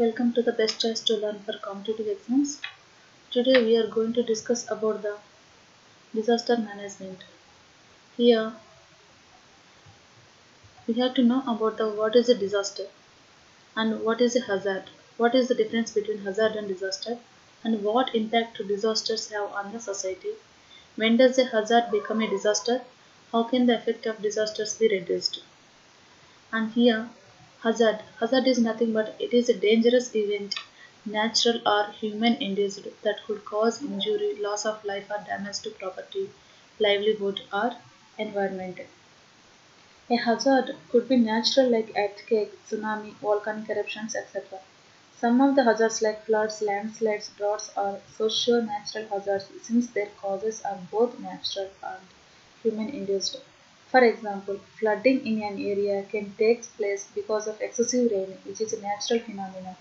Welcome to the best choice to learn for competitive exams. Today we are going to discuss about the disaster management. Here we have to know about the what is a disaster and what is a hazard. What is the difference between hazard and disaster and what impact do disasters have on the society? When does a hazard become a disaster? How can the effect of disasters be reduced? And here, hazard is nothing but it is a dangerous event, natural or human induced, that could cause injury, loss of life, or damage to property, livelihood, or environment. A hazard could be natural like earthquake, tsunami, volcanic eruptions, etc. Some of the hazards like floods, landslides, droughts are socio-natural hazards since their causes are both natural and human induced. For example, flooding in an area can take place because of excessive rain, which is a natural phenomenon,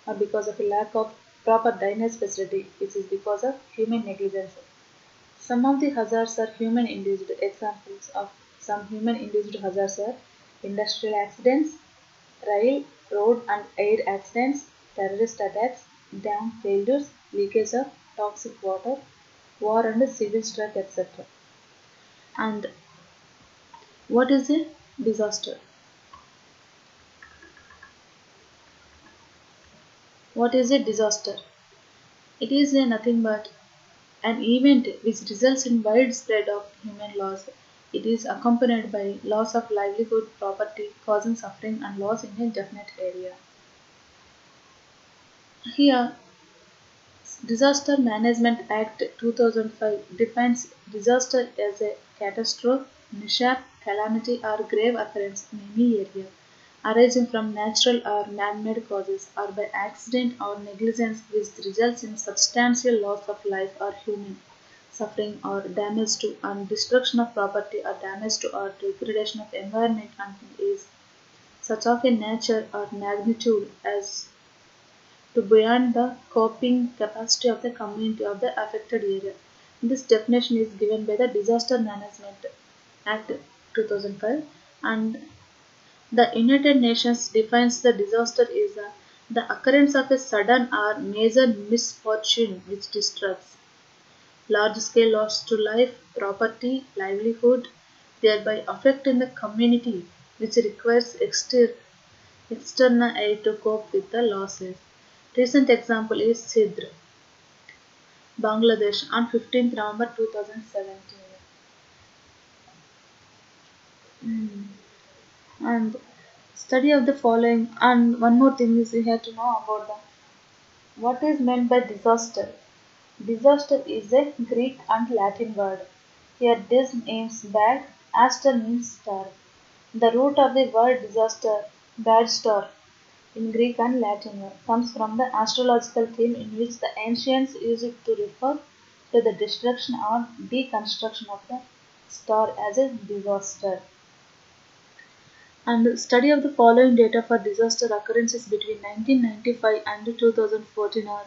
or because of a lack of proper drainage facility, which is because of human negligence. Some of the hazards are human induced. Examples of some human induced hazards are industrial accidents, rail, road and air accidents, terrorist attacks, dam failures, leakage of toxic water, war and civil strife, etc. And what is a disaster? What is a disaster? It is nothing but an event which results in widespread of human loss. It is accompanied by loss of livelihood, property, causing suffering and loss in a definite area. Here, Disaster Management Act 2005 defines disaster as a catastrophe, mishap, calamity, or grave occurrence in any area arising from natural or man-made causes or by accident or negligence which results in substantial loss of life or human suffering or damage to and destruction of property or damage to or degradation of environment and is such of a nature or magnitude as to beyond the coping capacity of the community of the affected area. This definition is given by the Disaster Management Act 2005, and the United Nations defines the disaster as the occurrence of a sudden or major misfortune which disrupts large-scale loss to life, property, livelihood, thereby affecting the community, which requires external aid to cope with the losses. Recent example is Sidr, Bangladesh on 15th November 2017. And study of the following, and one more thing is we have to know about what is meant by disaster. Disaster is a Greek and Latin word. Here dis means bad, aster means star. The root of the word disaster, bad star, in Greek and Latin comes from the astrological theme in which the ancients used it to refer to the destruction or deconstruction of the star as a disaster. And study of the following data for disaster occurrences between 1995 and 2014 are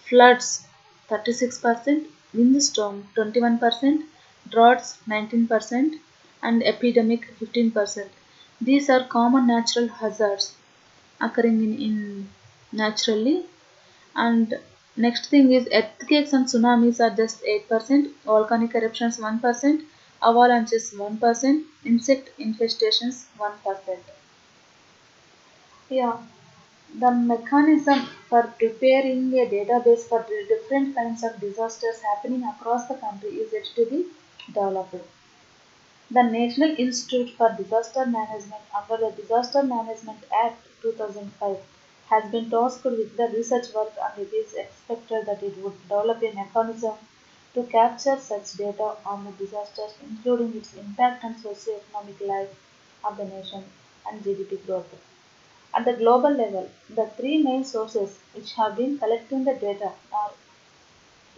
floods 36%, windstorm 21%, droughts 19%, and epidemic 15%. These are common natural hazards occurring in naturally. And next thing is earthquakes and tsunamis are just 8%, volcanic eruptions 1%, avalanches 1%, insect infestations 1%. Yeah, the mechanism for preparing a database for the different kinds of disasters happening across the country is yet to be developed. The National Institute for Disaster Management under the Disaster Management Act 2005 has been tasked with the research work, and it is expected that it would develop a mechanism to capture such data on the disasters, including its impact on socio-economic life of the nation and GDP growth. At the global level, the three main sources which have been collecting the data are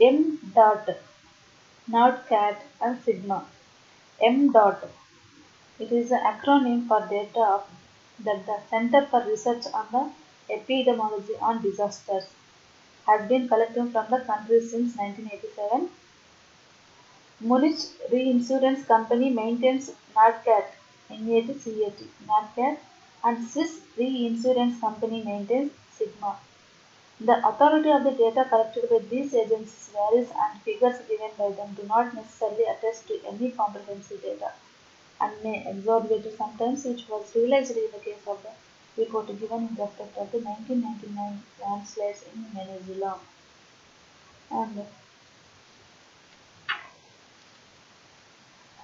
M. NordCat, and Sigma. M. It is an acronym for data that the Center for Research on the Epidemiology on Disasters has been collecting from the country since 1987. Munich Reinsurance Company maintains NatCat, NatCat, and Swiss Reinsurance Company maintains sigma. The authority of the data collected by these agencies varies and figures given by them do not necessarily attest to any comprehensive data and may exaggerate sometimes, which was realized in the case of the report given in respect of the 1999 landslides in Venezuela. And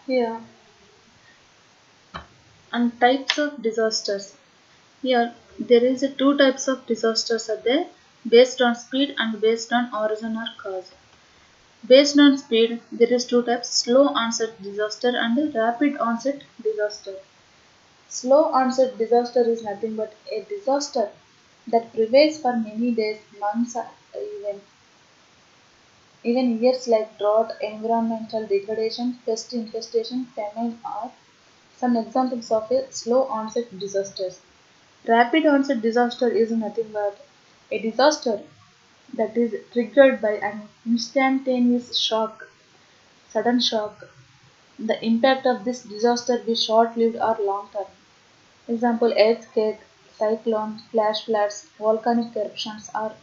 here, and types of disasters. Here, there is two types of disasters are there, based on speed and based on origin or cause. Based on speed, there is two types, slow onset disaster and rapid onset disaster. Slow onset disaster is nothing but a disaster that prevails for many days, months, or even years, like drought, environmental degradation, pest infestation, famine are some examples of a slow onset disasters. Rapid onset disaster is nothing but a disaster that is triggered by an instantaneous shock, sudden shock. The impact of this disaster be short-lived or long-term. Example: earthquake, cyclone, flash floods, volcanic eruptions are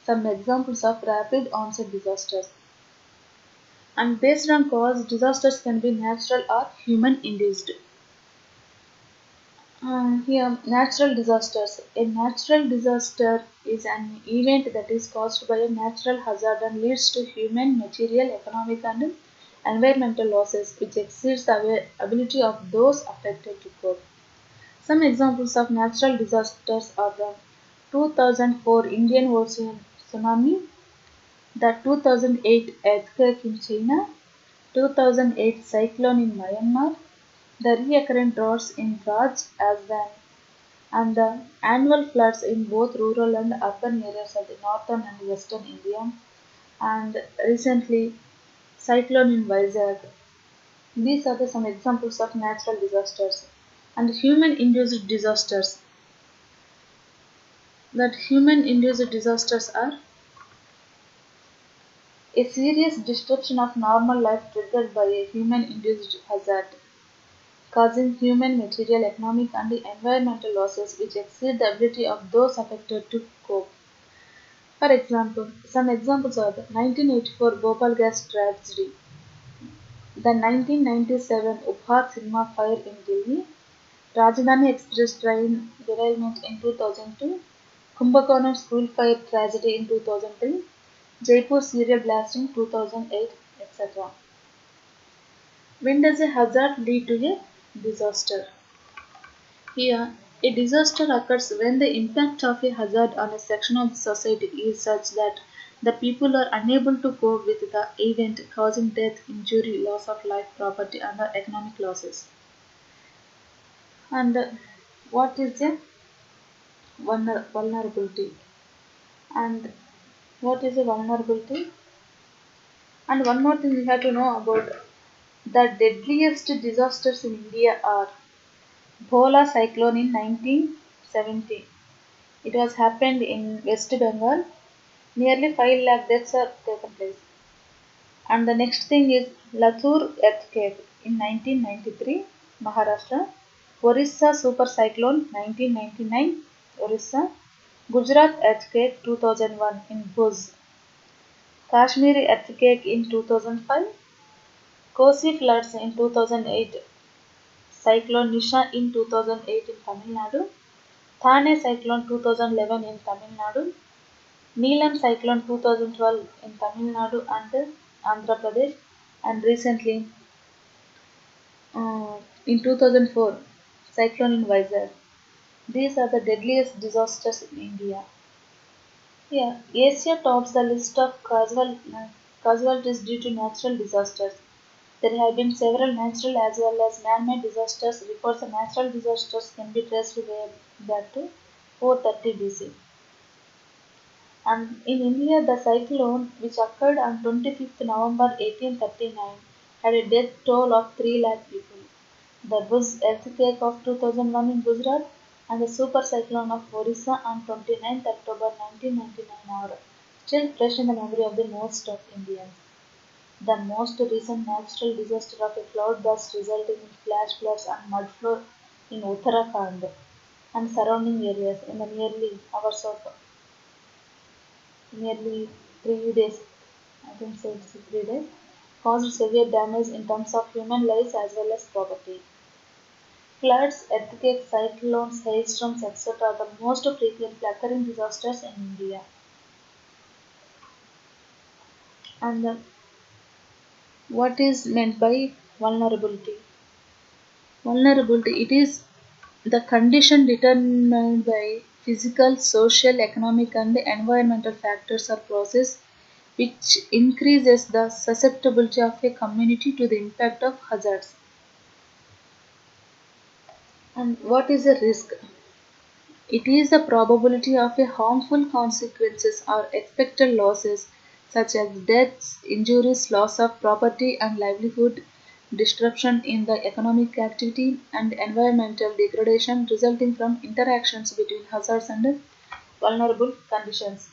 some examples of rapid onset disasters. And based on cause, disasters can be natural or human induced. Here, natural disasters. A natural disaster is an event that is caused by a natural hazard and leads to human, material, economic, and environmental losses which exceeds the ability of those affected to cope. Some examples of natural disasters are the 2004 Indian Ocean tsunami, the 2008 earthquake in China, 2008 cyclone in Myanmar, the recurrent droughts in Raj Azdan, and the annual floods in both rural and urban areas of the northern and western India, and recently cyclone in Vizag. These are some examples of natural disasters. And human induced disasters. That human induced disasters are a serious disruption of normal life triggered by a human induced hazard, causing human, material, economic, and environmental losses which exceed the ability of those affected to cope. For example, some examples are the 1984 Bhopal gas tragedy, the 1997 Ubhar cinema fire in Delhi, Rajdhani Express train derailment in 2002, Kumbakonam school fire tragedy in 2003, Jaipur serial blast in 2008, etc. When does a hazard lead to a disaster? Here, a disaster occurs when the impact of a hazard on a section of the society is such that the people are unable to cope with the event, causing death, injury, loss of life, property, and economic losses. And what is a vulnerability? And what is a vulnerability? And one more thing we have to know about the deadliest disasters in India are Bhola cyclone in 1970. It was happened in West Bengal. Nearly 5 lakh deaths are taken place. And the next thing is Latur earthquake in 1993, Maharashtra. Orissa super cyclone 1999, Orissa. Gujarat earthquake 2001 in Bhuj. Kashmiri earthquake in 2005. Kosi floods in 2008. Cyclone Nisha in 2008 in Tamil Nadu. Thane cyclone 2011 in Tamil Nadu. Neelam cyclone 2012 in Tamil Nadu and Andhra Pradesh, and recently in 2004 cyclone in Vizag. These are the deadliest disasters in India. Yeah, Asia tops the list of casualties due to natural disasters. There have been several natural as well as man-made disasters. Reports of natural disasters can be traced way back to 430 BC. And in India, the cyclone, which occurred on 25th November 1839, had a death toll of 3 lakh people. The Bhuj earthquake of 2001 in Gujarat and the super cyclone of Orissa on 29th October 1999 are still fresh in the memory of the most of Indians. The most recent natural disaster of a cloud burst resulting in flash floods and mud flow in Uttarakhand. and surrounding areas in the nearly 3 days, I think so it's 3 days, caused severe damage in terms of human lives as well as property. Floods, earthquakes, cyclones, hailstorms, etc. are the most frequently occurring disasters in India. And what is meant by vulnerability? Vulnerability, it is the condition determined by physical, social, economic, and environmental factors or process which increases the susceptibility of a community to the impact of hazards. And what is a risk? It is the probability of a harmful consequences or expected losses such as deaths, injuries, loss of property and livelihood, disruption in the economic activity, and environmental degradation resulting from interactions between hazards and vulnerable conditions.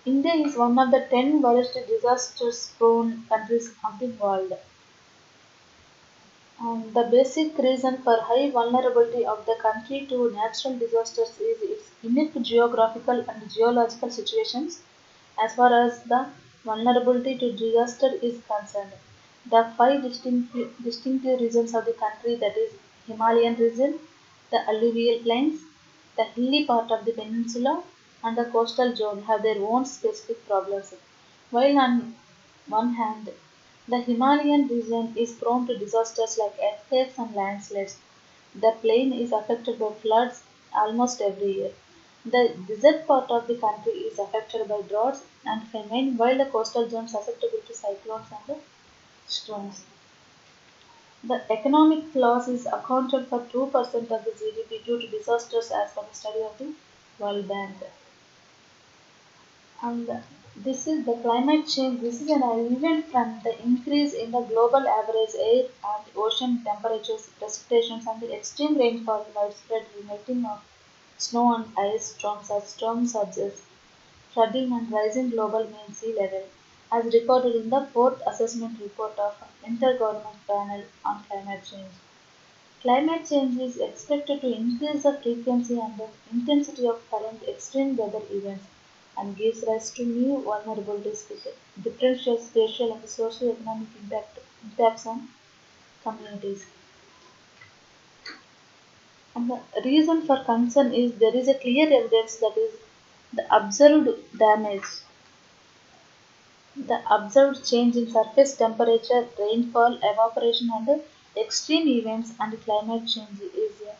India is one of the 10 worst disasters prone countries of the world. The basic reason for high vulnerability of the country to natural disasters is its unique geographical and geological situations as far as the vulnerability to disaster is concerned. The five distinctive regions of the country, that is Himalayan region, the alluvial plains, the hilly part of the peninsula, and the coastal zone have their own specific problems. While on one hand, the Himalayan region is prone to disasters like earthquakes and landslides. The plain is affected by floods almost every year. The desert part of the country is affected by droughts and famine, while the coastal zone is susceptible to cyclones and storms. The economic loss is accounted for 2% of the GDP due to disasters as per the study of the World Bank. And this is the climate change. This is an event from the increase in the global average air and ocean temperatures, precipitations, and the extreme rainfall, widespread melting of snow and ice, storm surges, flooding, and rising global mean sea level, as recorded in the fourth assessment report of Intergovernmental Panel on Climate Change. Climate change is expected to increase the frequency and the intensity of current extreme weather events and gives rise to new vulnerabilities with different spatial and socio-economic impacts on communities. And the reason for concern is there is a clear evidence that is the observed damage, the observed change in surface temperature, rainfall, evaporation, and extreme events and climate change is a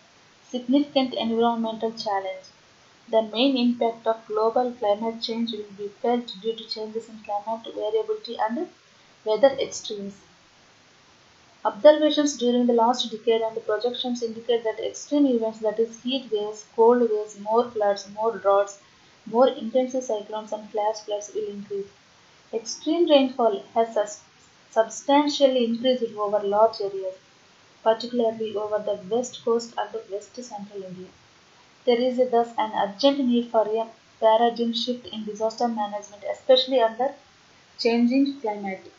significant environmental challenge. The main impact of global climate change will be felt due to changes in climate variability and weather extremes. Observations during the last decade and projections indicate that extreme events, that is heat waves, cold waves, more floods, more droughts, more intense cyclones and flash floods will increase. Extreme rainfall has substantially increased over large areas, particularly over the west coast and west central India. There is thus an urgent need for a paradigm shift in disaster management, especially under changing climate.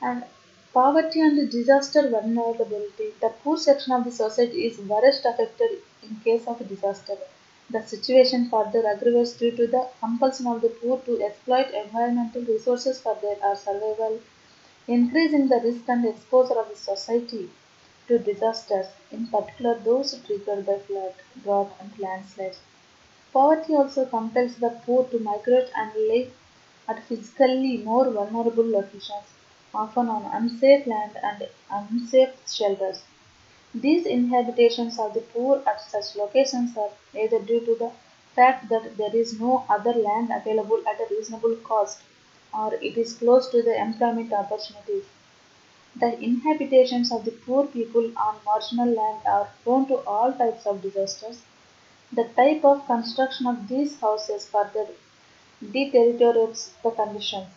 And poverty and disaster vulnerability. The poor section of the society is worst affected in case of disaster. The situation further aggravates due to the compulsion of the poor to exploit environmental resources for their survival, increasing the risk and exposure of the society to disasters, in particular those triggered by flood, drought, and landslides. Poverty also compels the poor to migrate and live at physically more vulnerable locations, often on unsafe land and unsafe shelters. These inhabitations of the poor at such locations are either due to the fact that there is no other land available at a reasonable cost, or it is close to the employment opportunities. The inhabitations of the poor people on marginal land are prone to all types of disasters. The type of construction of these houses further deteriorates the conditions.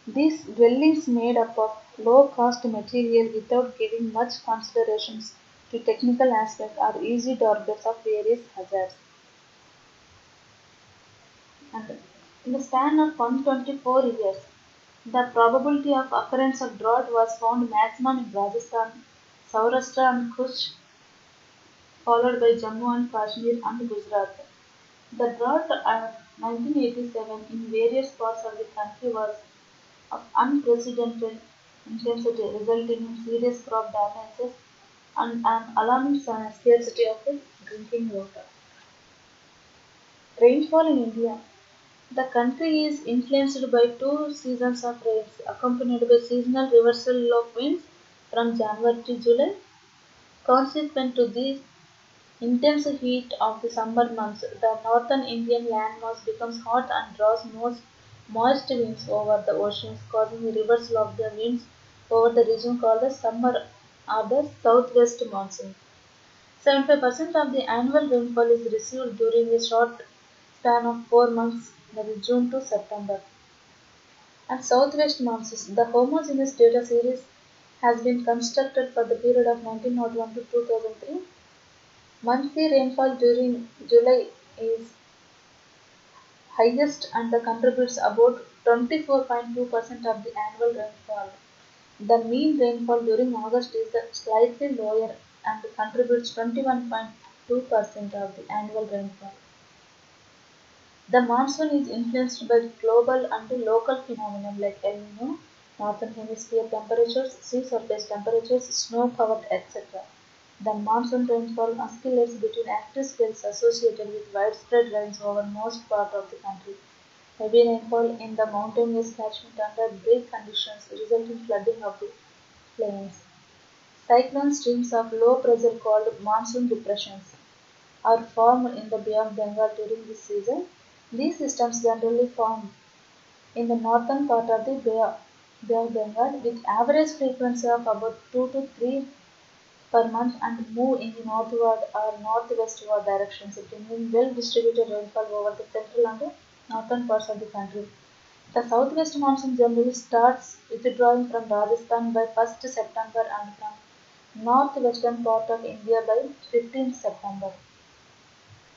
These dwellings made up of low-cost material without giving much considerations to technical aspects are easy targets of various hazards. And in the span of 124 years, the probability of occurrence of drought was found maximum in Rajasthan, Saurashtra and Kutch, followed by Jammu and Kashmir and Gujarat. The drought of 1987 in various parts of the country was of unprecedented intensity, resulting in serious crop damages and an alarming scarcity of drinking water. Rainfall in India. The country is influenced by two seasons of rains, accompanied by seasonal reversal of winds from January to July. Consequent to this intense heat of the summer months, the northern Indian landmass becomes hot and draws moist winds over the oceans, causing a reversal of the winds over the region called the summer or the southwest monsoon. 75% of the annual rainfall is received during a short span of 4 months, that is June to September. And southwest monsoons, the homogeneous data series has been constructed for the period of 1901 to 2003. Monthly rainfall during July is highest and contributes about 24.2% of the annual rainfall. The mean rainfall during August is slightly lower and contributes 21.2% of the annual rainfall. The monsoon is influenced by global and local phenomena like El Nino, northern hemisphere temperatures, sea surface temperatures, snow cover, etc. The monsoon rainfall oscillates between active spells associated with widespread rains over most part of the country. Heavy rainfall in the mountainous catchment under bleak conditions result in flooding of the plains. Cyclone streams of low pressure called monsoon depressions are formed in the Bay of Bengal during this season. These systems generally form in the northern part of the Bay of Bengal with average frequency of about 2 to 3 per month and move in the northward or northwestward directions, bringing well distributed rainfall over the central and northern parts of the country. The southwest monsoon generally starts withdrawing from Rajasthan by 1st September and from northwestern part of India by 15th September.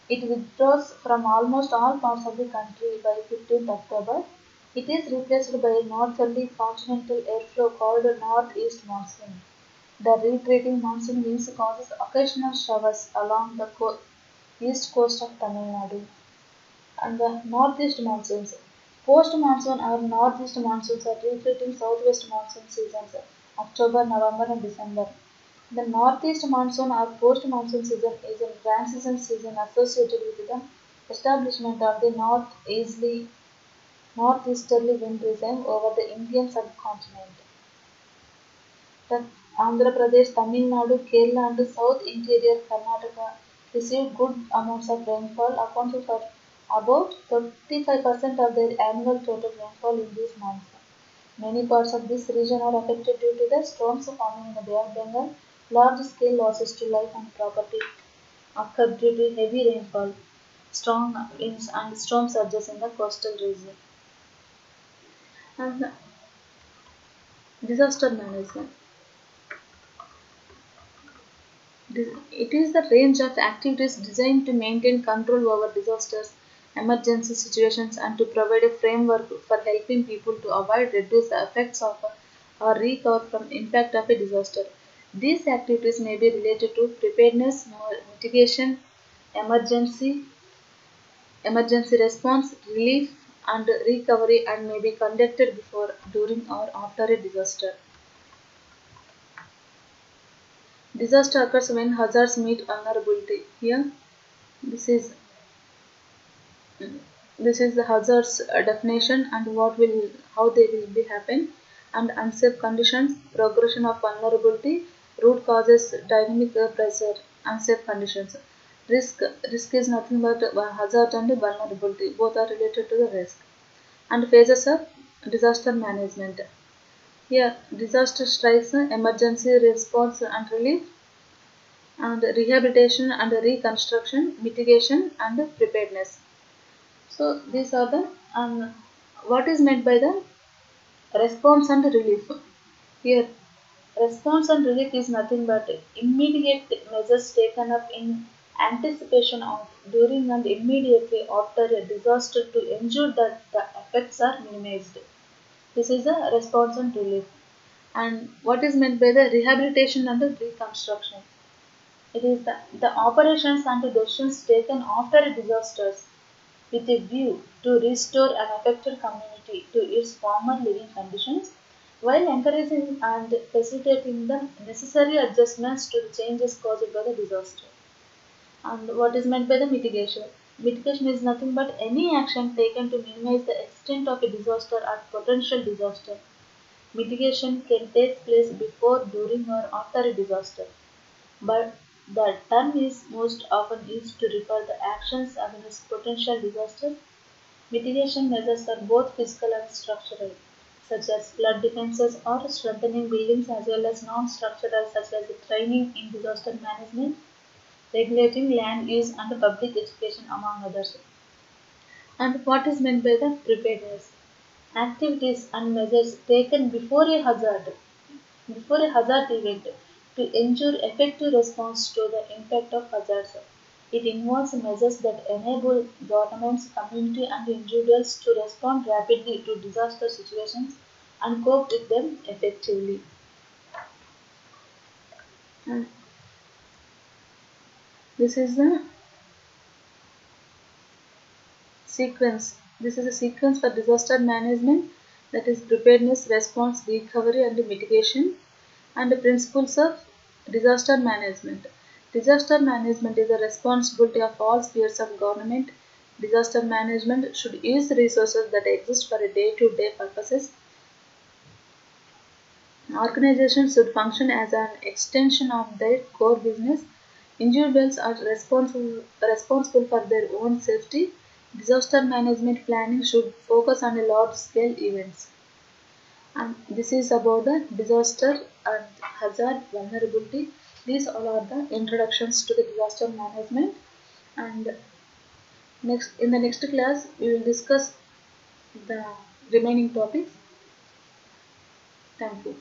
It withdraws from almost all parts of the country by 15th October. It is replaced by a northerly continental airflow called northeast monsoon. The retreating monsoon winds causes occasional showers along the east coast of Tamil Nadu. And the northeast monsoons. Post-monsoon or northeast monsoons are retreating southwest monsoon seasons, October, November and December. The northeast monsoon or post-monsoon season is a transition season associated with the establishment of the northeasterly wind regime over the Indian subcontinent. The Andhra Pradesh, Tamil Nadu, Kerala and South Interior Karnataka received good amounts of rainfall, accounting for about 35% of their annual total rainfall in these months. Many parts of this region are affected due to the storms forming in the Bay of Bengal. Large-scale losses to life and property occur due to heavy rainfall, strong winds and storm surges in the coastal region. And disaster management. It is the range of activities designed to maintain control over disasters, emergency situations, and to provide a framework for helping people to avoid, reduce the effects of, or recover from impact of a disaster. These activities may be related to preparedness, mitigation, emergency, emergency response, relief, and recovery, and may be conducted before, during, or after a disaster. Disaster occurs when hazards meet vulnerability. Here, this is this is the hazards definition and how they will be happen, and unsafe conditions, progression of vulnerability, root causes, dynamic pressure, unsafe conditions. Risk is nothing but hazard and vulnerability. Both are related to the risk. And phases of disaster management. Here, disaster strikes, emergency response and relief, and rehabilitation and reconstruction, mitigation and preparedness. So these are the what is meant by the response and relief. Here, response and relief is nothing but immediate measures taken up in anticipation of, during and immediately after a disaster to ensure that the effects are minimized. This is a response and relief. And what is meant by the rehabilitation and the reconstruction? It is the operations and the decisions taken after a disasters with a view to restore an affected community to its former living conditions while encouraging and facilitating the necessary adjustments to the changes caused by the disaster. And what is meant by the mitigation? Mitigation is nothing but any action taken to minimize the extent of a disaster or potential disaster. Mitigation can take place before, during, or after a disaster, but the term is most often used to refer to actions against potential disasters. Mitigation measures are both physical and structural, such as flood defenses or strengthening buildings, as well as non-structural, such as training in disaster management, regulating land use, and public education, among others. And what is meant by the preparedness? Activities and measures taken before a hazard event to ensure effective response to the impact of hazards. It involves measures that enable governments, community and individuals to respond rapidly to disaster situations and cope with them effectively. And this is the sequence. This is a sequence for disaster management, that is preparedness, response, recovery and mitigation, and the principles of disaster management. Disaster management is the responsibility of all spheres of government. Disaster management should use resources that exist for day-to-day purposes. Organizations should function as an extension of their core business. Individuals are responsible for their own safety. Disaster management planning should focus on large-scale events. And this is about the disaster and hazard vulnerability. These all are the introductions to the disaster management. And in the next class, we will discuss the remaining topics. Thank you.